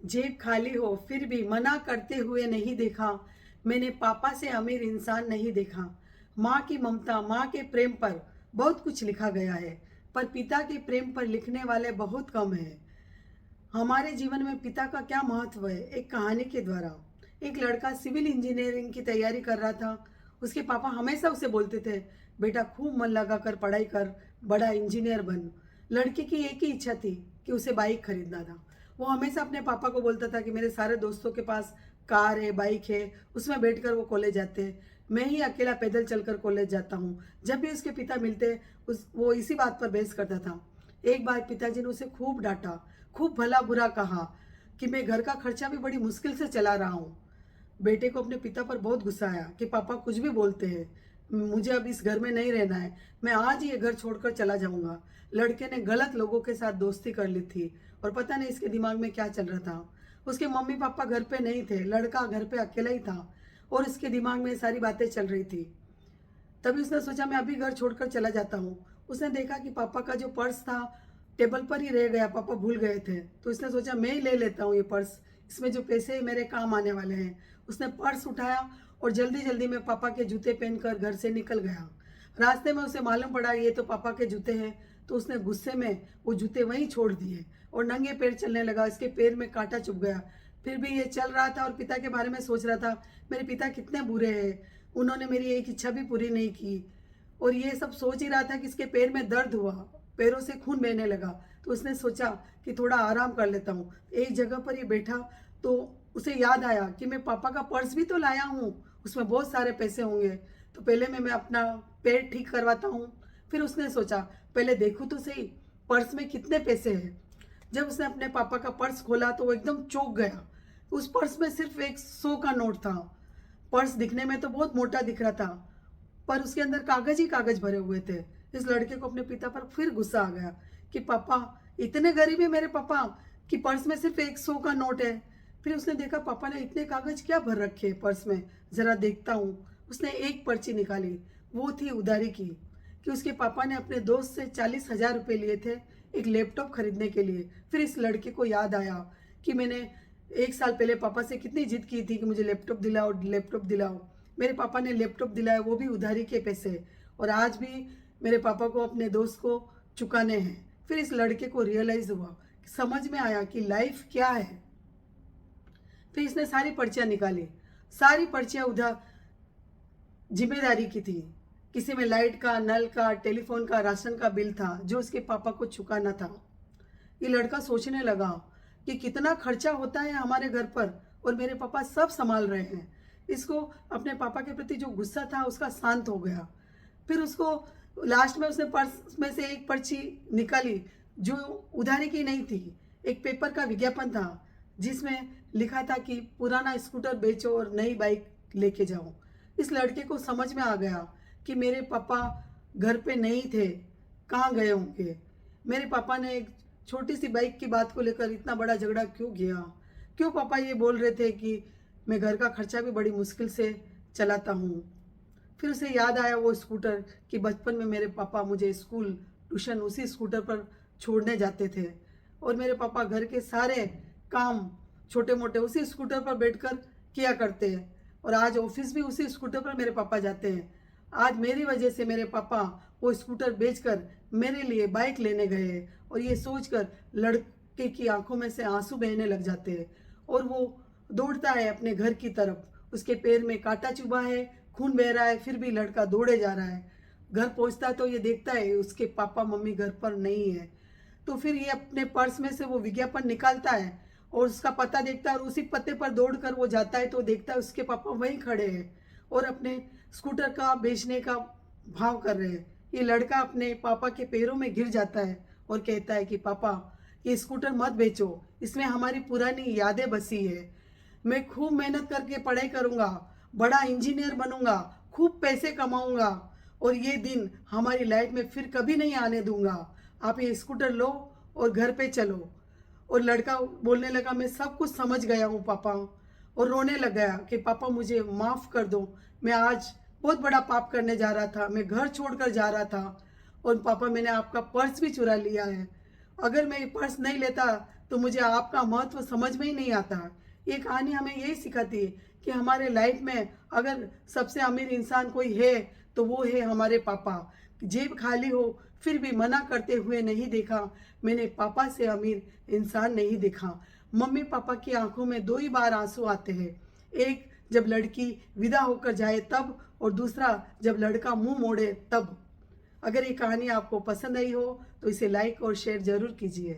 जेब खाली हो फिर भी मना करते हुए नहीं देखा। मैंने पापा से अमीर इंसान नहीं देखा। माँ की ममता, माँ के प्रेम पर बहुत कुछ लिखा गया है, पर पिता के प्रेम पर लिखने वाले बहुत कम हैं। हमारे जीवन में पिता का क्या महत्व है, एक कहानी के द्वारा। एक लड़का सिविल इंजीनियरिंग की तैयारी कर रहा था। उसके पापा हमेशा उसे बोलते थे, बेटा खूब मन लगा कर पढ़ाई कर, बड़ा इंजीनियर बन। लड़के की एक ही इच्छा थी कि उसे बाइक खरीदना था। वो हमेशा अपने पापा को बोलता था कि मेरे सारे दोस्तों के पास कार है, बाइक है, उसमें बैठकर वो कॉलेज जाते हैं, मैं ही अकेला पैदल चलकर कॉलेज जाता हूँ। जब भी उसके पिता मिलते वो इसी बात पर बहस करता था। एक बार पिताजी ने उसे खूब डांटा, खूब भला बुरा कहा कि मैं घर का खर्चा भी बड़ी मुश्किल से चला रहा हूँ। बेटे को अपने पिता पर बहुत गुस्सा आया कि पापा कुछ भी बोलते हैं, मुझे अब इस घर में नहीं रहना है, मैं आज ही ये घर छोड़कर चला जाऊंगा। लड़के ने गलत लोगों के साथ दोस्ती कर ली थी और पता नहीं इसके दिमाग में क्या चल रहा था। उसके मम्मी पापा घर पे नहीं थे, लड़का घर पे अकेला ही था और इसके दिमाग में सारी बातें चल रही थी। तभी उसने सोचा मैं अभी घर छोड़कर चला जाता हूँ। उसने देखा कि पापा का जो पर्स था टेबल पर ही रह गया, पापा भूल गए थे। तो उसने सोचा मैं ही ले लेता हूँ ये पर्स, इसमें जो पैसे मेरे काम आने वाले हैं। उसने पर्स उठाया और जल्दी जल्दी में पापा के जूते पहनकर घर से निकल गया। रास्ते में उसे मालूम पड़ा ये तो पापा के जूते हैं, तो उसने गुस्से में वो जूते वहीं छोड़ दिए और नंगे पैर चलने लगा। इसके पैर में कांटा चुभ गया। फिर भी ये चल रहा था और पिता के बारे में सोच रहा था, मेरे पिता कितने बुरे हैं, उन्होंने मेरी एक इच्छा भी पूरी नहीं की। और ये सब सोच ही रहा था कि इसके पैर में दर्द हुआ, पैरों से खून बहने लगा। तो उसने सोचा कि थोड़ा आराम कर लेता हूँ। एक जगह पर ये बैठा तो उसे याद आया कि मैं पापा का पर्स भी तो लाया हूँ, उसमें बहुत सारे पैसे होंगे, तो पहले मैं अपना पैर ठीक करवाता हूँ। फिर उसने सोचा पहले देखूँ तो सही पर्स में कितने पैसे हैं। जब उसने अपने पापा का पर्स खोला तो वो एकदम चौंक गया। उस पर्स में सिर्फ 100 का नोट था। पर्स दिखने में तो बहुत मोटा दिख रहा था, पर उसके अंदर कागज ही कागज भरे हुए थे। इस लड़के को अपने पिता पर फिर गुस्सा आ गया कि पापा इतने गरीब है मेरे पापा कि पर्स में सिर्फ 100 का नोट है। फिर उसने देखा पापा ने इतने कागज क्या भर रखे हैं पर्स में, जरा देखता हूँ। उसने एक पर्ची निकाली, वो थी उधारी की, कि उसके पापा ने अपने दोस्त से 40,000 रुपये लिए थे एक लैपटॉप खरीदने के लिए। फिर इस लड़के को याद आया कि मैंने 1 साल पहले पापा से कितनी जिद की थी कि मुझे लैपटॉप दिलाओ, लैपटॉप दिलाओ। मेरे पापा ने लैपटॉप दिलाया, वो भी उधारी के पैसे, और आज भी मेरे पापा को अपने दोस्त को चुकाने हैं। फिर इस लड़के को रियलाइज हुआ, समझ में आया कि लाइफ क्या है। फिर इसने सारी पर्चियां निकाली। सारी पर्चियां उधर जिम्मेदारी की थी। किसी में लाइट का, नल का, टेलीफोन का, राशन का बिल था जो उसके पापा को चुकाना था। ये लड़का सोचने लगा कि कितना खर्चा होता है हमारे घर पर और मेरे पापा सब संभाल रहे हैं। इसको अपने पापा के प्रति जो गुस्सा था उसका शांत हो गया। फिर उसको लास्ट में उसने पर्स में से एक पर्ची निकाली जो उधारी की नहीं थी। एक पेपर का विज्ञापन था जिसमें लिखा था कि पुराना स्कूटर बेचो और नई बाइक लेके जाओ। इस लड़के को समझ में आ गया कि मेरे पापा घर पे नहीं थे, कहाँ गए होंगे। मेरे पापा ने एक छोटी सी बाइक की बात को लेकर इतना बड़ा झगड़ा क्यों किया, क्यों पापा ये बोल रहे थे कि मैं घर का खर्चा भी बड़ी मुश्किल से चलाता हूँ। फिर उसे याद आया वो स्कूटर, कि बचपन में मेरे पापा मुझे स्कूल ट्यूशन उसी स्कूटर पर छोड़ने जाते थे और मेरे पापा घर के सारे काम छोटे मोटे उसी स्कूटर पर बैठकर किया करते हैं, और आज ऑफिस भी उसी स्कूटर पर मेरे पापा जाते हैं। आज मेरी वजह से मेरे पापा वो स्कूटर बेचकर मेरे लिए बाइक लेने गए हैं, और ये सोचकर लड़के की आंखों में से आंसू बहने लग जाते हैं और वो दौड़ता है अपने घर की तरफ। उसके पैर में कांटा चुभा है, खून बह रहा है, फिर भी लड़का दौड़े जा रहा है। घर पहुंचता तो ये देखता है उसके पापा मम्मी घर पर नहीं है। तो फिर ये अपने पर्स में से वो विज्ञापन निकालता है और उसका पता देखता है, और उसी पते पर दौड़कर वो जाता है तो देखता है उसके पापा वहीं खड़े हैं और अपने स्कूटर का बेचने का भाव कर रहे हैं। ये लड़का अपने पापा के पैरों में गिर जाता है और कहता है कि पापा ये स्कूटर मत बेचो, इसमें हमारी पुरानी यादें बसी है। मैं खूब मेहनत करके पढ़ाई करूंगा, बड़ा इंजीनियर बनूंगा, खूब पैसे कमाऊंगा और ये दिन हमारी लाइफ में फिर कभी नहीं आने दूंगा। आप ये स्कूटर लो और घर पे चलो। और लड़का बोलने लगा मैं सब कुछ समझ गया हूँ पापा, और रोने लग गया कि पापा मुझे माफ़ कर दो, मैं आज बहुत बड़ा पाप करने जा रहा था, मैं घर छोड़कर जा रहा था और पापा मैंने आपका पर्स भी चुरा लिया है। अगर मैं ये पर्स नहीं लेता तो मुझे आपका महत्व समझ में ही नहीं आता। ये कहानी हमें यही सिखाती है कि हमारे लाइफ में अगर सबसे अमीर इंसान कोई है तो वो है हमारे पापा। जेब खाली हो फिर भी मना करते हुए नहीं देखा, मैंने पापा से अमीर इंसान नहीं देखा। मम्मी पापा की आंखों में दो ही बार आंसू आते हैं, एक जब लड़की विदा होकर जाए तब, और दूसरा जब लड़का मुंह मोड़े तब। अगर ये कहानी आपको पसंद आई हो तो इसे लाइक और शेयर जरूर कीजिए।